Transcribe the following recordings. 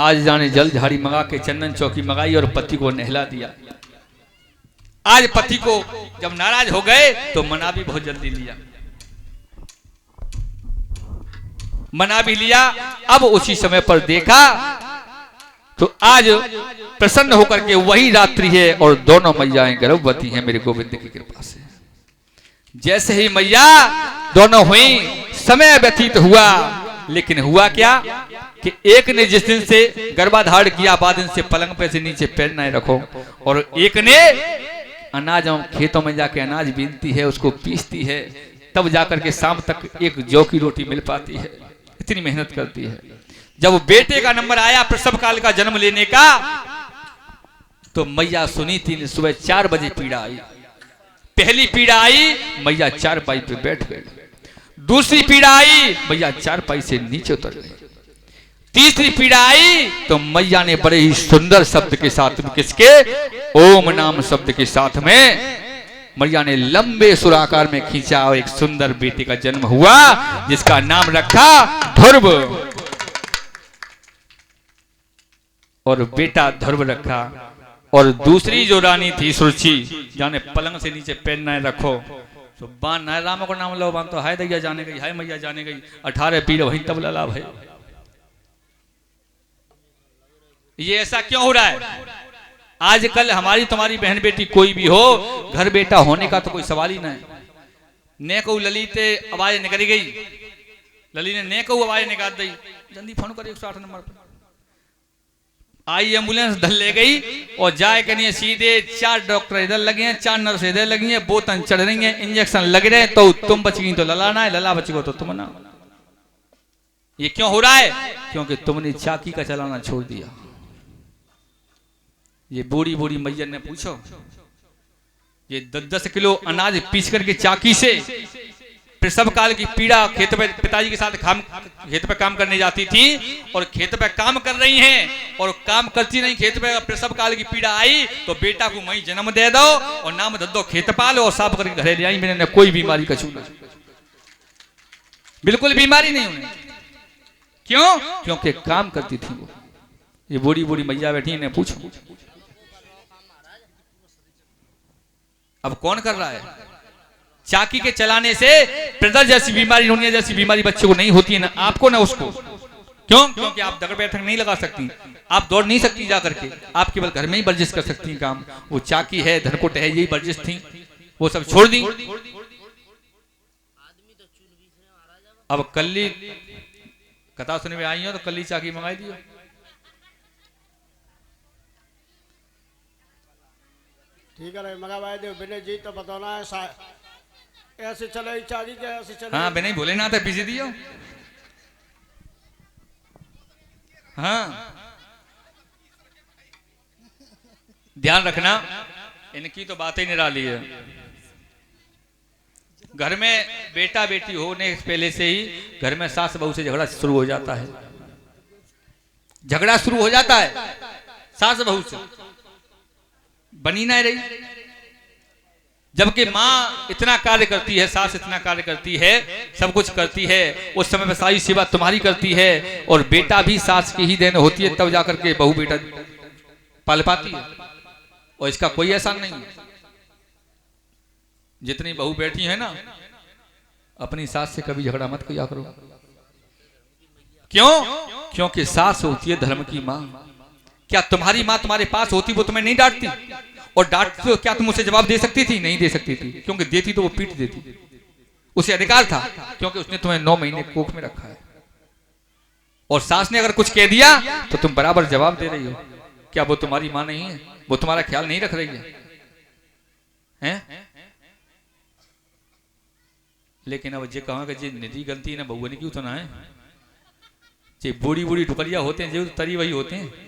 आज जाने जल झाड़ी मंगा के चंदन चौकी मंगाई और पति को नहला दिया। आज पति को जब नाराज हो गए तो मना भी बहुत जल्दी लिया, मना भी लिया। अब उसी समय पर देखा तो आज प्रसन्न होकर के वही रात्रि है और दोनों मैयाएं गर्भवती हैं मेरे गोविंद की कृपा से। जैसे ही मैया दोनों हुई, समय व्यतीत हुआ, लेकिन हुआ क्या कि एक ने जिस दिन से गर्भाधारण किया बाद दिन से पलंग पे से नीचे पैर नहीं रखो, और एक ने अनाज खेतों में जाके अनाज बीनती है, उसको पीसती है, तब जाकर के शाम तक एक जौ की रोटी मिल पाती है। इतनी मेहनत करती है। जब बेटे का नंबर आया प्रसव काल का जन्म लेने का, तो मैया सुनी थी सुबह 4 बजे पीड़ा आई। पहली पीड़ा आई, मैया चारपाई पे बैठ गई। दूसरी पीड़ा आई, मैया चारपाई से नीचे उतर गई। तीसरी पीड़ा आई तो मैया ने बड़े ही सुंदर शब्द के साथ, किसके, ओम नाम शब्द के साथ में मैया ने लंबे सुराकार में खींचा और एक सुंदर बेटे का जन्म हुआ, जिसका नाम रखा ध्रुव, और बेटा ध्रुव रखा। और दूसरी जो रानी थी सुरुचि, जाने पलंग से नीचे पैर न रखो, तो बान न राम को नाम लो, बान तो हाय दैया जाने गई, हाय मैया जाने गई, 18 पीढ़ वहीं तब लला भाई। ये ऐसा क्यों हो रहा है? आजकल हमारी तुम्हारी बहन बेटी कोई भी हो, घर बेटा होने का तो कोई सवाल ही नहीं। ने को लली ते आवाज निकल गई, लली ने को आवाज निकाल दी, जल्दी फोन कर 108 नंबर पर। आई एम्बुलेंस धल ले गई और जाए करिए सीधे 4 डॉक्टर इधर लगे हैं, 4 नर्स इधर लगी हैं, बोतल चढ़ रही हैं, इंजेक्शन लग रहे हैं, तो तुम बच गई तो लला ना है, लला बच गो तो तुम ना। ये क्यों हो रहा है? क्योंकि तुमने चाकी का चलाना छोड़ दिया। ये बूढ़ी बूढ़ी मैया ने पूछो, ये 10-10 किलो अनाज पीस करके चाकी से प्रसव काल की पीड़ा, खेत पे पिताजी के साथ खेत पे काम करने जाती थी और खेत पे काम कर रही हैं और काम करती नहीं, खेत पे प्रसव काल की पीड़ा आई तो बेटा को मई जन्म दे दो और नाम दे दो खेत पालो और साफ करके घरे ले आई। मैंने कोई बीमारी का छूना, बिल्कुल बीमारी नहीं उन्हें। क्यों? क्योंकि काम करती थी वो। ये बूढ़ी बूढ़ी मैया बैठी इन्हें पूछो, अब कौन कर रहा है? चाकी के चलाने से प्रेशर जैसी बीमारी, नोनिया जैसी बीमारी बच्चे को नहीं होती है, ना आपको ना उसको। क्यों? क्योंकि आप दगड़ बैठक नहीं लगा सकती, आप दौड़ नहीं सकती जा करके, आप केवल घर में ही वर्जिश कर सकती हैं काम। वो चाकी है, धनकोट है, यही वर्जिश थी, वो सब छोड़ दी। अब कल्ली कथा सुनने में आई हो तो कल्ली चाकी मंगाई दियो। ठीक है, मंगवा दो बिना जी तो बताना है ऐसे चले चाली के ऐसे चले। हाँ बिना भोलेनाथ है पीछे दियो। हाँ ध्यान रखना, इनकी तो बात ही निराली है। घर में बेटा बेटी होने पहले से ही घर में सास बहू से झगड़ा शुरू हो जाता है, झगड़ा शुरू हो जाता है सास बहू से, बनी नहीं रही। जबकि माँ इतना कार्य करती है, सास इतना कार्य करती है, सब कुछ करती है, उस समय पर सारी सेवा तुम्हारी करती है, और बेटा भी सास की ही देन होती है, तब जाकर के बहू बेटा पाल पाती है। और इसका कोई एहसान नहीं है। जितनी बहू बैठी है ना, अपनी सास से कभी झगड़ा मत किया करो। क्यों? क्योंकि सास होती है धर्म की माँ। क्या तुम्हारी माँ तुम्हारे पास होती वो तुम्हें नहीं डांटती? और डांटती तो क्या तुम उसे जवाब दे सकती थी? नहीं दे सकती थी, क्योंकि देती तो वो पीट देती, उसे अधिकार था, क्योंकि उसने तुम्हें 9 महीने कोख में रखा है। और सास ने अगर कुछ कह दिया तो तुम बराबर जवाब दे रही हो। क्या वो तुम्हारी माँ नहीं है? वो तुम्हारा ख्याल नहीं रख रही है? लेकिन अब जे कहा कि निजी गलती ना बहू ने क्यों सुना है, जे बूढ़ी बूढ़ी टुकड़िया होते हैं जो तरी वही होते हैं।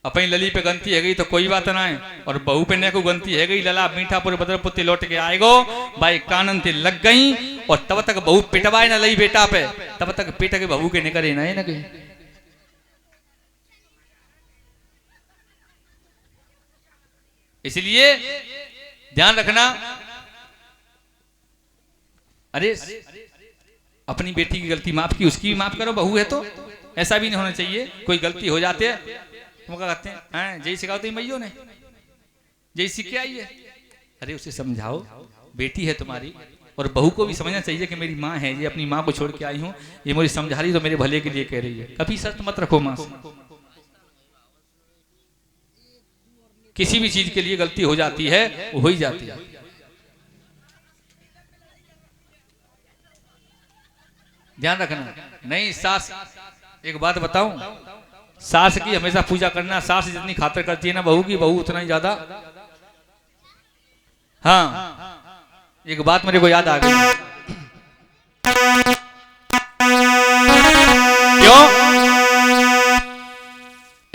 अपनी लली पे गंती है गई तो कोई बात ना है, और बहू पे ने को गंती है गई, लला मीठापुर बदरपुर लौट के आएगो भाई कानन ते लग गई, और तब तक बहू पिटवाए ना लई बेटा पे, तब तक पेट के बहू के निकले ना है ना के। इसलिए ध्यान रखना। अरे अपनी बेटी की गलती माफ की, उसकी भी माफ करो, बहू है तो ऐसा भी नहीं होना चाहिए। कोई गलती हो जाते है तुम क्या कहते हैं, जय सिखाओ तो मैयो ने जय सीख के आई है। अरे उसे समझाओ, बेटी है तुम्हारी, और बहू को भी समझना चाहिए कि मेरी माँ है, ये अपनी माँ को छोड़ के आई हूँ, ये मुझे समझा रही तो मेरे भले के लिए कह रही है। कभी शर्त मत रखो माँ से, किसी भी चीज के लिए गलती हो जाती है, वो हो ही जाती है। ध्यान रखना। नहीं सास, एक बात बताऊं, सास की हमेशा पूजा करना। सास जितनी खातर करती है ना बहू की, बहू उतना ही ज्यादा। हाँ, एक बात मेरे को याद आ गई। क्यों?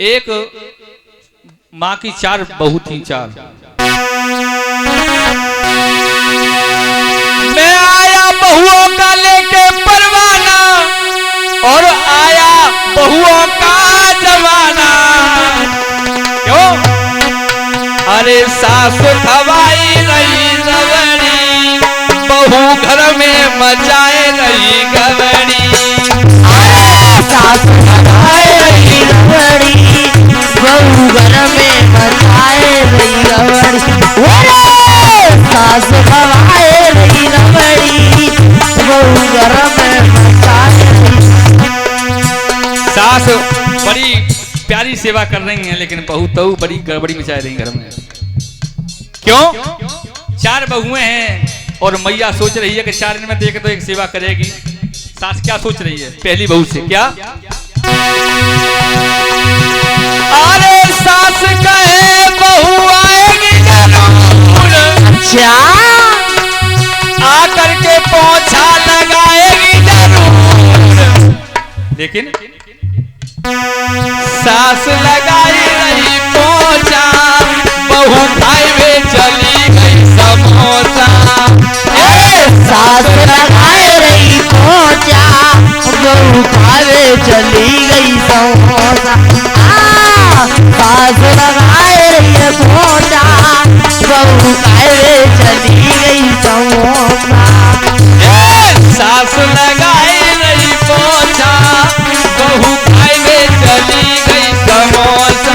एक माँ की 4 बहू थी, 4। मैं आया बहुओं का लेके परवाना, और आया बहुओं का जमाना। क्यों? अरे सास खवाई रही रबड़ी, बहू घर में मचाए रही गबड़ी। अरे सास खवाए रही रबड़ी, बहू घर में मचाए रही गबड़ी। अरे सास खवाए रही रबड़ी, बहू घर में मचाए रही। सास बड़ी प्यारी सेवा कर रही हैं, लेकिन बहू तो बड़ी गड़बड़ी मचाए रही घर में। क्यों? 4 बहुएं हैं और मैया सोच रही है कि 4 दिन में देख तो एक सेवा करेगी। सास क्या सोच रही है पहली बहू से? क्या? अरे सास कहे बहू आएगी जरूर, अच्छा आकर के पोछा लगाएगी जरूर। लेकिन सास लगाई रही पोछा, बहू खाए चली गई समोसा। सास लगाए रही पोछा, बहू खाए चली गई समोसा। सास लगाए रही पोछा, बहू खाए चली गई समोसा। सास लगाई रही पोछा, बहू खाए चली गई समोसा।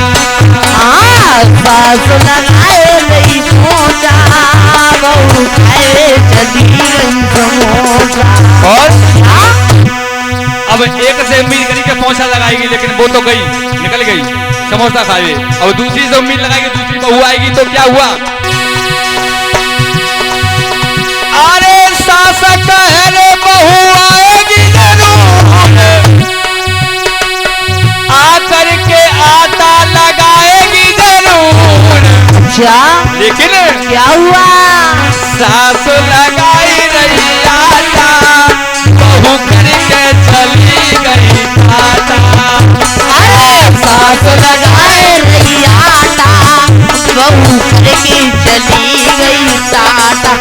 सास लगाए रही पोछा, बहू खाए चली गई समोसा। और अब एक से उम्मीद करी के पोछा लगाएगी, लेकिन वो तो गई, निकल गई समोसा खाए। और दूसरी से उम्मीद लगाएगी दूसरी बहू आएगी, तो क्या हुआ? अरे सास कहे रे बहू आएगी जरूर, आकर के आटा लगाएगी जरूर। क्या? लेकिन क्या हुआ? सास लगाई रही आटा, बहू करके चली गई आटा। अरे सास लगाए रही आटा, बहू करके चली गई टाटा।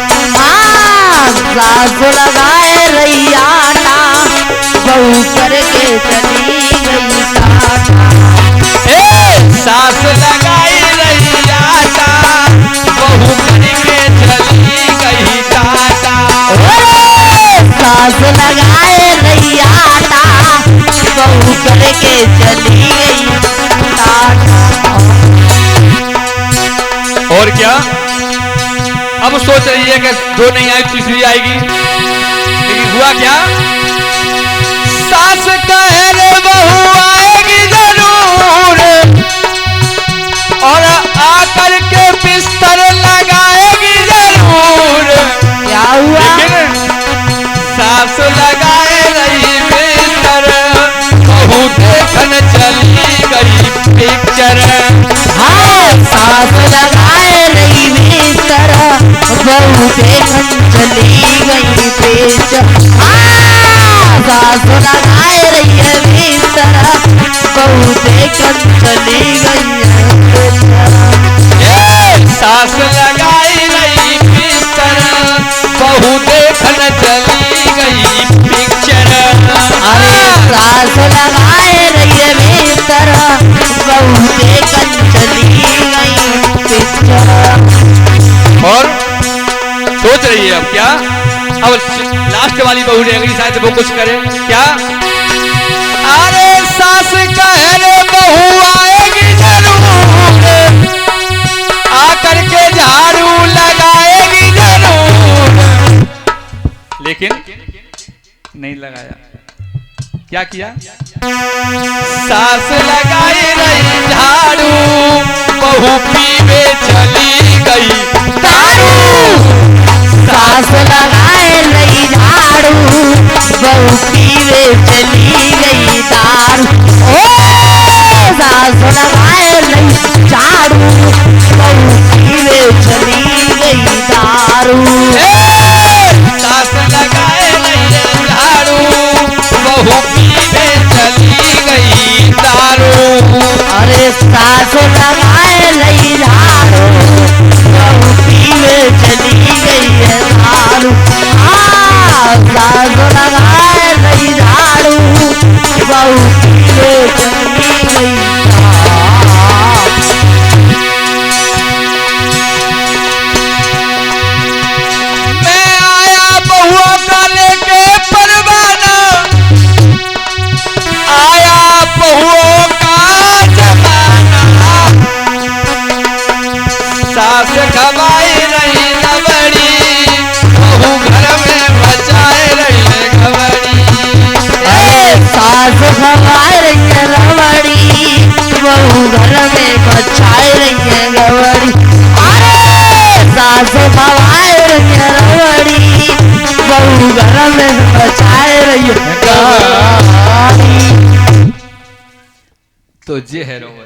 सास लगाए रही आटा, बहू करके चली गई टाटा। सास लगाई रही आटा, बहू करके चली गई टाटा। सास लगाए रही आटा, बहू करके चली गई टाटा। और क्या? अब सोच रही है कि 2 नहीं आई, तीसरी आएगी, लेकिन हुआ क्या? सास कहे रे बहू आएगी जरूर, और आकर के बिस्तर लगाएगी जरूर। क्या हुआ? लेकिन सास लगाए रही बिस्तर, बहू देखन चली गई पिक्चर। सास लगाए रही बिस्तर, बहू देखन चली गई पिक्चर। सास लगाए रही बिस्तर, बहू देखन चली गई पिक्चर। सास लगाई रही बिस्तर, बहू देखन चली गई पिक्चर। अरे सास लगाए रही बिस्तर, बहू देखन चली गई पिक्चर। और सोच रही है अब क्या? अब लास्ट वाली बहू रह गई, शायद वो कुछ करे। क्या? अरे नहीं लगाया। क्या किया? सास लगाए रही झाड़ू, बहू पीवे चली गई दारू। सास लगाए रही झाड़ू, बहू पीवे चली गई दारू। ओ सास लगाए रही झाड़ू, बहू पीवे चली गई दारू। सास लगाए रही झाड़ू, बहू पीवे चली गई दारू। अरे सास लगाए रही झाड़ू, बहू पीवे चली गई है दारू। सास लगाए रही झाड़ू, बहू पीवे चली गई दारू। मैं आया बहुआ का लेके परवाना, आया बहुओं का जमाना। सास खवाई रही लवड़ी, बहू घर में बचाए रही घवड़ी। सास खवाए रही है रवड़ी, बहू घर में बचाए रही है गवड़ी। अरे सास खवाए रही है रवड़ी, बहू घर में बचाए रही है गवड़ी। तो ये है रोवत।